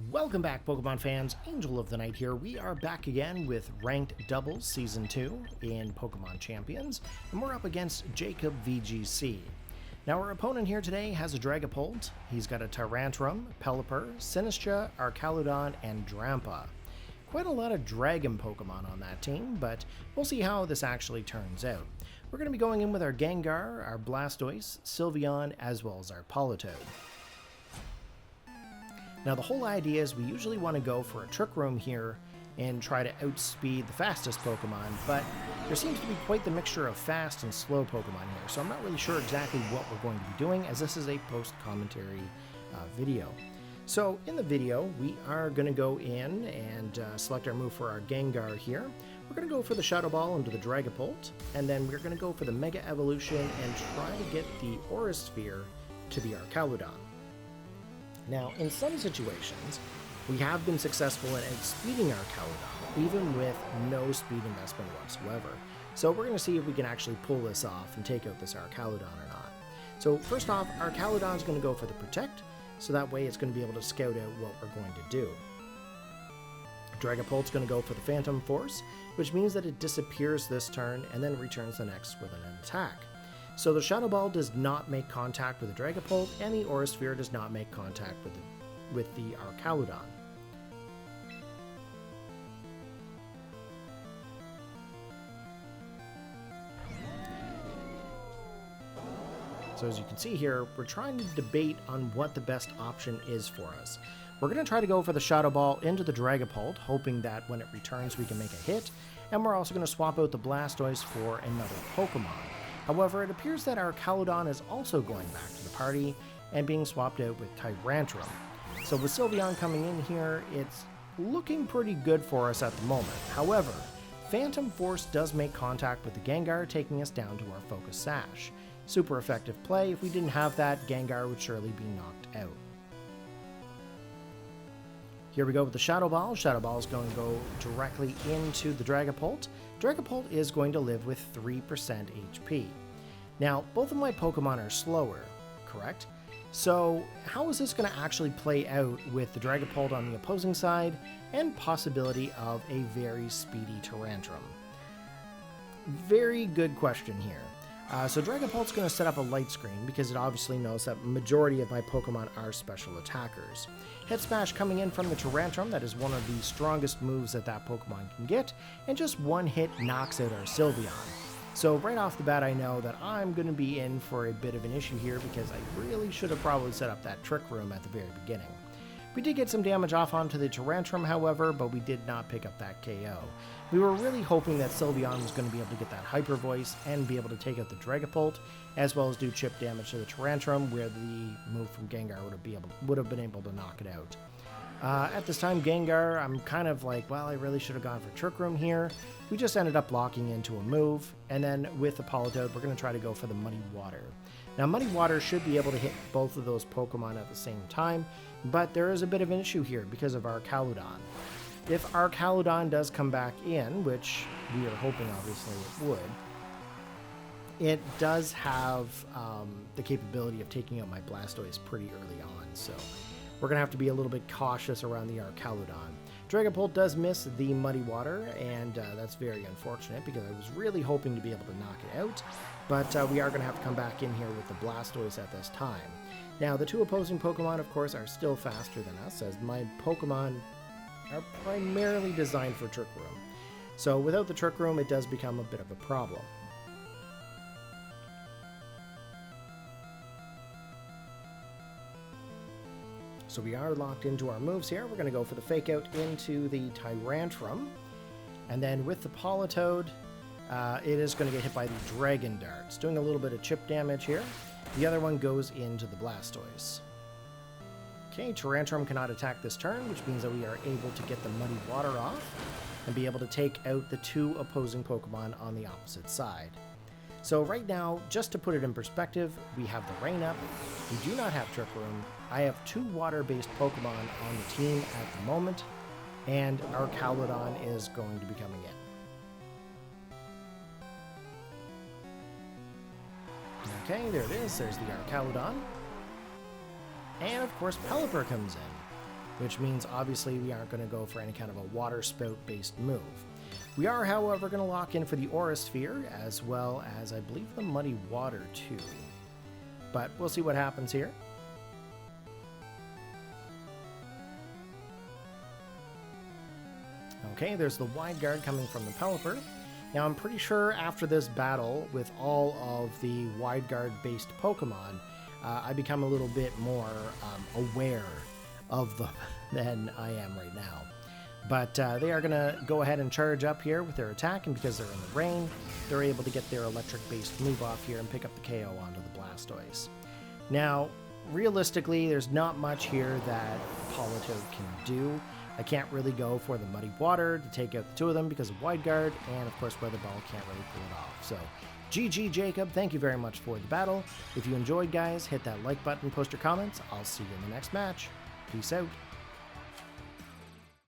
Welcome back, Pokemon fans. Angel of the Night here. We are back again with Ranked Doubles Season 2 in Pokemon Champions, and we're up against Jacob VGC. Now, our opponent here today has a Dragapult. He's got a Tyrantrum, Pelipper, Sinistcha, Arcaludon, and Drampa. Quite a lot of Dragon Pokemon on that team, but we'll see how this actually turns out. We're going to be going in with our Gengar, our Blastoise, Sylveon, as well as our Politoed. Now, the whole idea is we usually want to go for a Trick Room here and try to outspeed the fastest Pokemon, but there seems to be quite the mixture of fast and slow Pokemon here, so I'm not really sure exactly what we're going to be doing, as this is a post-commentary video. So, in the video, we are going to go in and select our move for our Gengar here. We're going to go for the Shadow Ball into the Dragapult, and then we're going to go for the Mega Evolution and try to get the Aura Sphere to the Arcaludon. Now, in some situations, we have been successful in outspeeding Arcaludon, even with no speed investment whatsoever. So we're going to see if we can actually pull this off and take out this Arcaludon or not. So first off, Arcaludon is going to go for the Protect, so that way it's going to be able to scout out what we're going to do. Dragapult's going to go for the Phantom Force, which means that it disappears this turn and then returns the next with an attack. So the Shadow Ball does not make contact with the Dragapult, and the Aura Sphere does not make contact with the Arcaludon. So as you can see here, we're trying to debate on what the best option is for us. We're going to try to go for the Shadow Ball into the Dragapult, hoping that when it returns we can make a hit, and we're also going to swap out the Blastoise for another Pokemon. However, it appears that our Arcaludon is also going back to the party and being swapped out with Tyrantrum. So with Sylveon coming in here, it's looking pretty good for us at the moment. However, Phantom Force does make contact with the Gengar, taking us down to our Focus Sash. Super effective play. If we didn't have that, Gengar would surely be knocked out. Here we go with the Shadow Ball. Shadow Ball is going to go directly into the Dragapult. Dragapult is going to live with 3% HP. Now, both of my Pokemon are slower, correct? So, how is this going to actually play out with the Dragapult on the opposing side and possibility of a very speedy Tyrantrum? Very good question here. So Dragapult's going to set up a light screen because it obviously knows that majority of my Pokemon are special attackers. Head Smash coming in from the Tyrantrum, that is one of the strongest moves that Pokemon can get, and just one hit knocks out our Sylveon. So right off the bat I know that I'm going to be in for a bit of an issue here because I really should have probably set up that Trick Room at the very beginning. We did get some damage off onto the Tyrantrum, however, but we did not pick up that KO. We were really hoping that Sylveon was going to be able to get that Hyper Voice and be able to take out the Dragapult, as well as do chip damage to the Tyrantrum, where the move from Gengar would have been able to knock it out. At this time, Gengar, I'm kind of like, well, I really should have gone for Trick Room here. We just ended up locking into a move, and then with the Politoed, we're going to try to go for the Muddy Water. Now, Muddy Water should be able to hit both of those Pokemon at the same time, but there is a bit of an issue here because of our Arcaludon. If our Arcaludon does come back in, which we are hoping obviously it would, it does have the capability of taking out my Blastoise pretty early on, so we're going to have to be a little bit cautious around the Arcaludon. Dragapult does miss the Muddy Water, and that's very unfortunate because I was really hoping to be able to knock it out, but we are going to have to come back in here with the Blastoise at this time. Now, the two opposing Pokemon, of course, are still faster than us, as my Pokemon are primarily designed for Trick Room. So without the Trick Room, it does become a bit of a problem. So we are locked into our moves here. We're going to go for the Fake Out into the Tyrantrum. And then with the Politoed, it is going to get hit by the Dragon Dart. It's doing a little bit of chip damage here. The other one goes into the Blastoise. Okay, Tyrantrum cannot attack this turn, which means that we are able to get the Muddy Water off and be able to take out the two opposing Pokemon on the opposite side. So right now, just to put it in perspective, we have the Rain Up, we do not have Trick Room, I have two water-based Pokemon on the team at the moment, and our Arcaludon is going to be coming in. Okay, there it is, there's the Arcaludon. And of course, Pelipper comes in. which means obviously we aren't going to go for any kind of a water spout based move. We are, however, going to lock in for the Aura Sphere, as well as, I believe, the Muddy Water, too. But we'll see what happens here. Okay, there's the Wide Guard coming from the Pelipper. Now, I'm pretty sure after this battle, with all of the Wide Guard-based Pokemon, I become a little bit more aware of them than I am right now. But they are going to go ahead and charge up here with their attack, and because they're in the rain, they're able to get their electric-based move off here and pick up the KO onto the Blastoise. Now, realistically, there's not much here that Politoed can do. I can't really go for the Muddy Water to take out the two of them because of Wide Guard, and of course Weather Ball can't really pull it off. So, GG Jacob, thank you very much for the battle. If you enjoyed, guys, hit that like button, post your comments. I'll see you in the next match. Peace out.